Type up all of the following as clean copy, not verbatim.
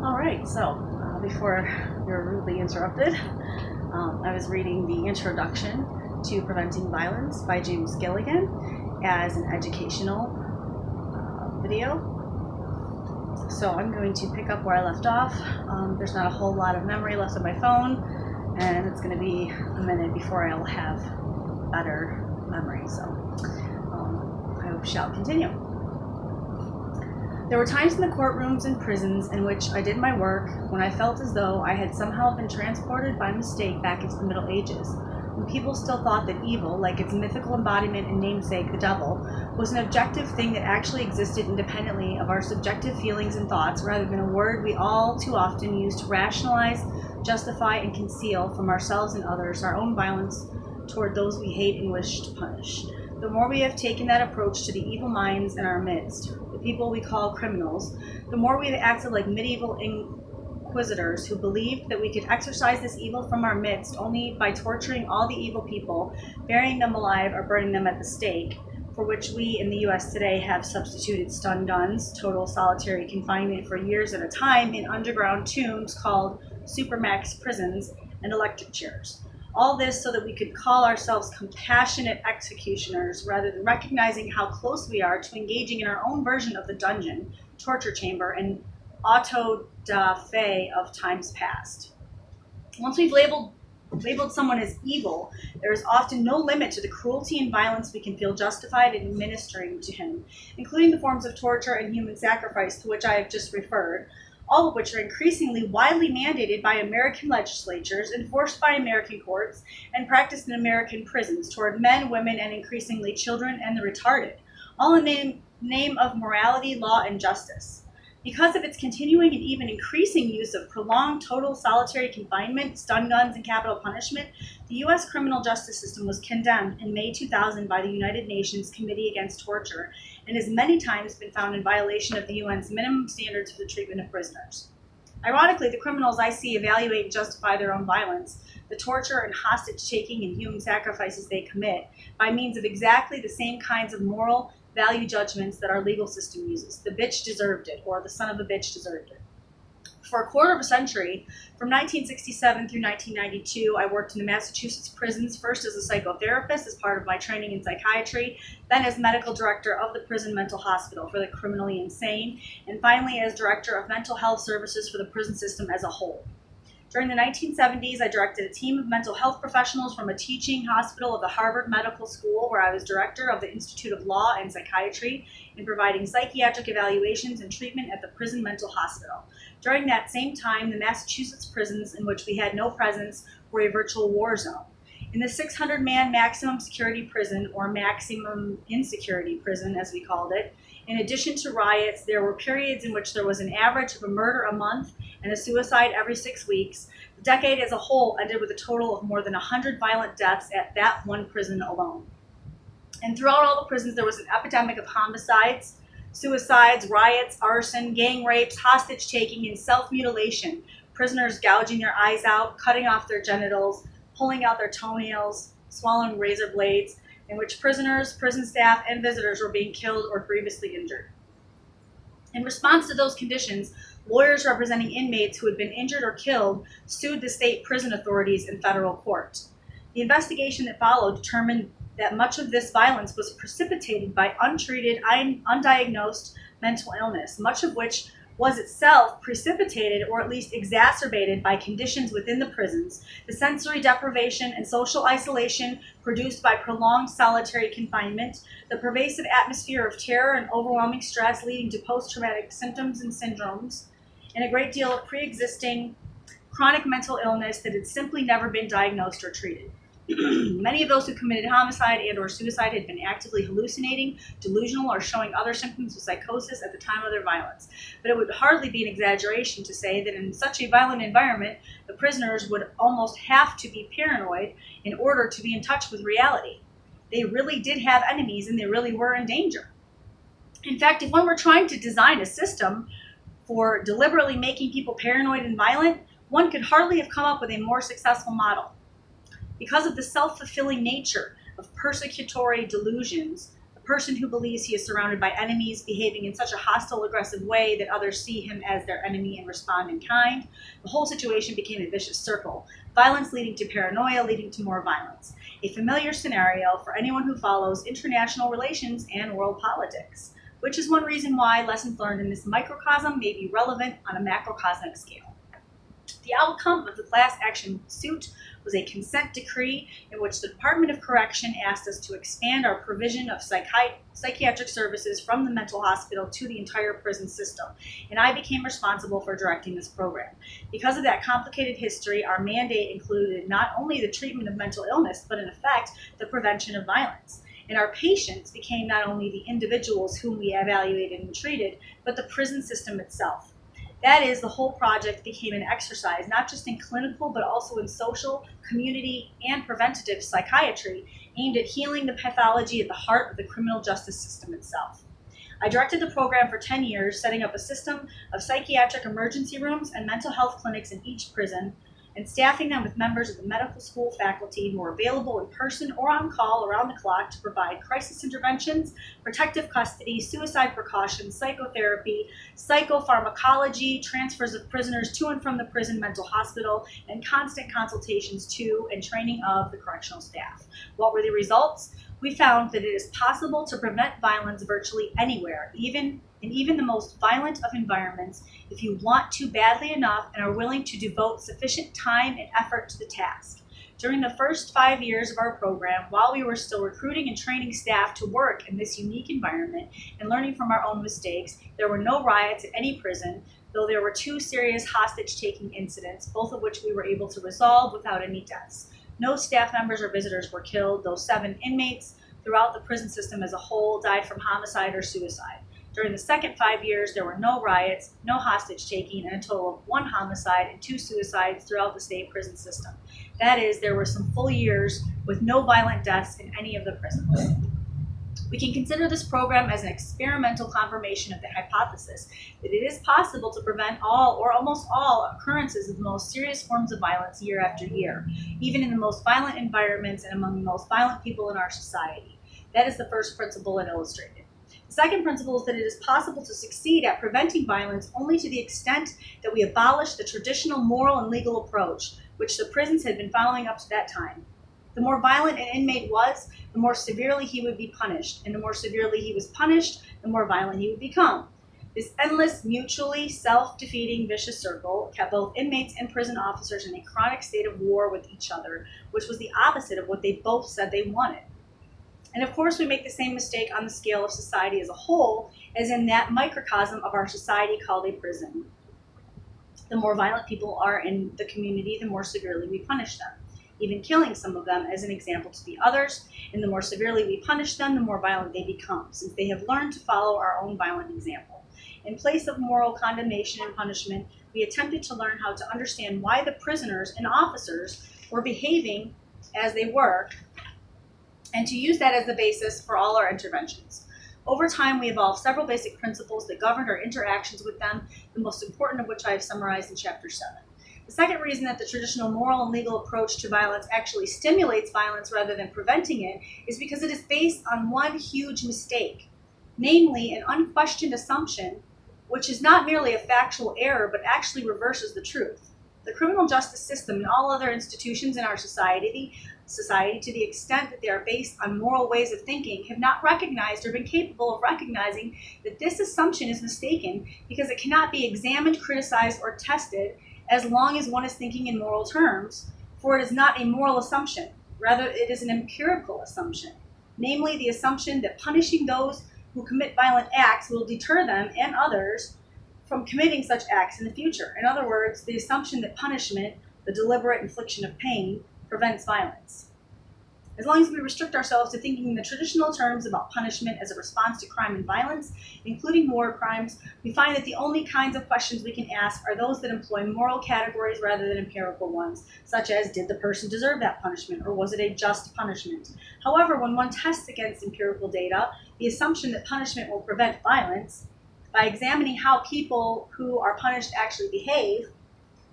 All right, so before you're rudely interrupted, I was reading the introduction to Preventing Violence by James Gilligan as an educational video. So I'm going to pick up where I left off. There's not a whole lot of memory left on my phone, and it's going to be a minute before I'll have better memory. So I hope shall continue. There were times in the courtrooms and prisons in which I did my work when I felt as though I had somehow been transported by mistake back into the Middle Ages, when people still thought that evil, like its mythical embodiment and namesake, the devil, was an objective thing that actually existed independently of our subjective feelings and thoughts, rather than a word we all too often use to rationalize, justify, and conceal from ourselves and others our own violence toward those we hate and wish to punish. The more we have taken that approach to the evil minds in our midst, the people we call criminals, the more we have acted like medieval inquisitors who believed that we could exorcise this evil from our midst only by torturing all the evil people, burying them alive, or burning them at the stake, for which we in the U.S. today have substituted stun guns, total solitary confinement for years at a time in underground tombs called supermax prisons, and electric chairs. All this so that we could call ourselves compassionate executioners rather than recognizing how close we are to engaging in our own version of the dungeon, torture chamber, and auto da fe of times past. Once we've labeled someone as evil, there is often no limit to the cruelty and violence we can feel justified in administering to him, including the forms of torture and human sacrifice to which I have just referred, all of which are increasingly widely mandated by American legislatures, enforced by American courts, and practiced in American prisons toward men, women, and increasingly children and the retarded, all in the name of morality, law, and justice. Because of its continuing and even increasing use of prolonged total solitary confinement, stun guns, and capital punishment, the U.S. criminal justice system was condemned in May 2000 by the United Nations Committee Against Torture and has many times been found in violation of the UN's minimum standards for the treatment of prisoners. Ironically, the criminals I see evaluate and justify their own violence, the torture and hostage-taking and human sacrifices they commit, by means of exactly the same kinds of moral value judgments that our legal system uses. The bitch deserved it, or the son of a bitch deserved it. For a quarter of a century, from 1967 through 1992, I worked in the Massachusetts prisons, first as a psychotherapist as part of my training in psychiatry, then as medical director of the prison mental hospital for the criminally insane, and finally as director of mental health services for the prison system as a whole. During the 1970s, I directed a team of mental health professionals from a teaching hospital of the Harvard Medical School, where I was director of the Institute of Law and Psychiatry in providing psychiatric evaluations and treatment at the prison mental hospital. During that same time, the Massachusetts prisons, in which we had no presence, were a virtual war zone. In the 600-man maximum security prison, or maximum insecurity prison as we called it, in addition to riots, there were periods in which there was an average of a murder a month and a suicide every 6 weeks. The decade as a whole ended with a total of more than 100 violent deaths at that one prison alone. And throughout all the prisons, there was an epidemic of homicides, suicides, riots, arson, gang rapes, hostage-taking, and self-mutilation, prisoners gouging their eyes out, cutting off their genitals, pulling out their toenails, swallowing razor blades, in which prisoners, prison staff, and visitors were being killed or grievously injured. In response to those conditions, lawyers representing inmates who had been injured or killed sued the state prison authorities in federal court. The investigation that followed determined that much of this violence was precipitated by untreated, undiagnosed mental illness, much of which was itself precipitated or at least exacerbated by conditions within the prisons, the sensory deprivation and social isolation produced by prolonged solitary confinement, the pervasive atmosphere of terror and overwhelming stress leading to post-traumatic symptoms and syndromes, and a great deal of pre-existing chronic mental illness that had simply never been diagnosed or treated. Many of those who committed homicide and or suicide had been actively hallucinating, delusional, or showing other symptoms of psychosis at the time of their violence. But it would hardly be an exaggeration to say that in such a violent environment, the prisoners would almost have to be paranoid in order to be in touch with reality. They really did have enemies and they really were in danger. In fact, if one were trying to design a system for deliberately making people paranoid and violent, one could hardly have come up with a more successful model. Because of the self-fulfilling nature of persecutory delusions, the person who believes he is surrounded by enemies, behaving in such a hostile, aggressive way that others see him as their enemy and respond in kind. The whole situation became a vicious circle. Violence leading to paranoia, leading to more violence. A familiar scenario for anyone who follows international relations and world politics, which is one reason why lessons learned in this microcosm may be relevant on a macrocosmic scale. The outcome of the class action suit was a consent decree in which the Department of Correction asked us to expand our provision of psychiatric services from the mental hospital to the entire prison system, and I became responsible for directing this program. Because of that complicated history, our mandate included not only the treatment of mental illness, but in effect, the prevention of violence. And our patients became not only the individuals whom we evaluated and treated, but the prison system itself. That is, the whole project became an exercise not just in clinical, but also in social, community, and preventative psychiatry, aimed at healing the pathology at the heart of the criminal justice system itself. I directed the program for 10 years, setting up a system of psychiatric emergency rooms and mental health clinics in each prison, and staffing them with members of the medical school faculty who were available in person or on call around the clock to provide crisis interventions, protective custody, suicide precautions, psychotherapy, psychopharmacology, transfers of prisoners to and from the prison mental hospital, and constant consultations to and training of the correctional staff. What were the results? We found that it is possible to prevent violence virtually anywhere, even the most violent of environments, if you want to badly enough and are willing to devote sufficient time and effort to the task. During the first 5 years of our program, while we were still recruiting and training staff to work in this unique environment and learning from our own mistakes, there were no riots at any prison, though there were 2 serious hostage-taking incidents, both of which we were able to resolve without any deaths. No staff members or visitors were killed, though 7 inmates throughout the prison system as a whole died from homicide or suicide. During the second 5 years, there were no riots, no hostage-taking, and a total of 1 homicide and 2 suicides throughout the state prison system. That is, there were some full years with no violent deaths in any of the prisons. We can consider this program as an experimental confirmation of the hypothesis that it is possible to prevent all or almost all occurrences of the most serious forms of violence year after year, even in the most violent environments and among the most violent people in our society. That is the first principle it illustrated. The second principle is that it is possible to succeed at preventing violence only to the extent that we abolish the traditional moral and legal approach, which the prisons had been following up to that time. The more violent an inmate was, the more severely he would be punished, and the more severely he was punished, the more violent he would become. This endless, mutually self-defeating vicious circle kept both inmates and prison officers in a chronic state of war with each other, which was the opposite of what they both said they wanted. And of course, we make the same mistake on the scale of society as a whole, as in that microcosm of our society called a prison. The more violent people are in the community, the more severely we punish them, even killing some of them as an example to the others, and the more severely we punish them, the more violent they become, since they have learned to follow our own violent example. In place of moral condemnation and punishment, we attempted to learn how to understand why the prisoners and officers were behaving as they were, and to use that as the basis for all our interventions. Over time, we evolved several basic principles that governed our interactions with them, the most important of which I have summarized in Chapter 7. The second reason that the traditional moral and legal approach to violence actually stimulates violence rather than preventing it is because it is based on one huge mistake, namely an unquestioned assumption, which is not merely a factual error, but actually reverses the truth. The criminal justice system and all other institutions in our society, to the extent that they are based on moral ways of thinking, have not recognized or been capable of recognizing that this assumption is mistaken because it cannot be examined, criticized, or tested as long as one is thinking in moral terms, for it is not a moral assumption. Rather, it is an empirical assumption, namely the assumption that punishing those who commit violent acts will deter them and others from committing such acts in the future. In other words, the assumption that punishment, the deliberate infliction of pain, prevents violence. As long as we restrict ourselves to thinking in the traditional terms about punishment as a response to crime and violence, including war crimes, we find that the only kinds of questions we can ask are those that employ moral categories rather than empirical ones, such as, did the person deserve that punishment, or was it a just punishment? However, when one tests against empirical data, the assumption that punishment will prevent violence, by examining how people who are punished actually behave,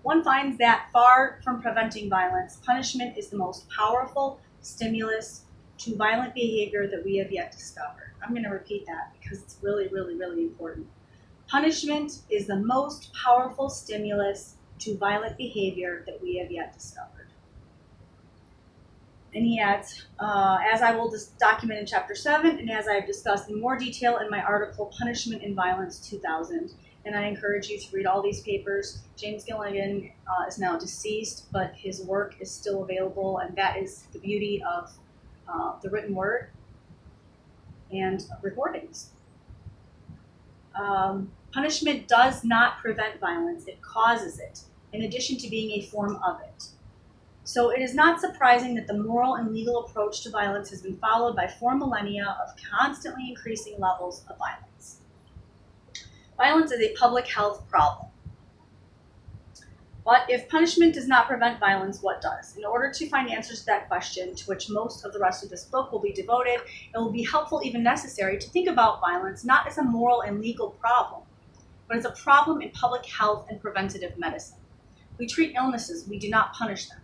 one finds that far from preventing violence, punishment is the most powerful stimulus to violent behavior that we have yet discovered. I'm going to repeat that because it's really, really, really important. Punishment is the most powerful stimulus to violent behavior that we have yet discovered. And he adds, as I will document in Chapter 7, and as I have discussed in more detail in my article, Punishment and Violence 2000, and I encourage you to read all these papers. James Gilligan is now deceased, but his work is still available, and that is the beauty of the written word and recordings. Punishment does not prevent violence, it causes it, in addition to being a form of it. So it is not surprising that the moral and legal approach to violence has been followed by 4 millennia of constantly increasing levels of violence. Violence is a public health problem. But if punishment does not prevent violence, what does? In order to find answers to that question, to which most of the rest of this book will be devoted, it will be helpful, even necessary, to think about violence not as a moral and legal problem, but as a problem in public health and preventative medicine. We treat illnesses, we do not punish them.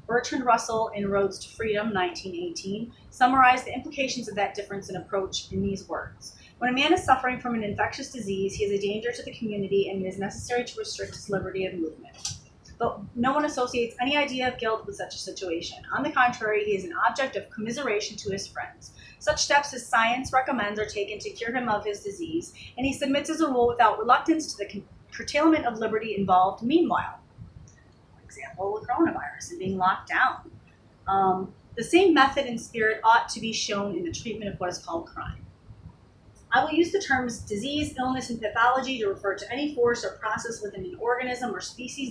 Bertrand Russell in Roads to Freedom, 1918, summarized the implications of that difference in approach in these words. When a man is suffering from an infectious disease, he is a danger to the community and it is necessary to restrict his liberty of movement. But no one associates any idea of guilt with such a situation. On the contrary, he is an object of commiseration to his friends. Such steps as science recommends are taken to cure him of his disease, and he submits as a rule without reluctance to the curtailment of liberty involved meanwhile. For example, the coronavirus and being locked down. The same method and spirit ought to be shown in the treatment of what is called crime. I will use the terms disease, illness, and pathology to refer to any force or process within an organism or species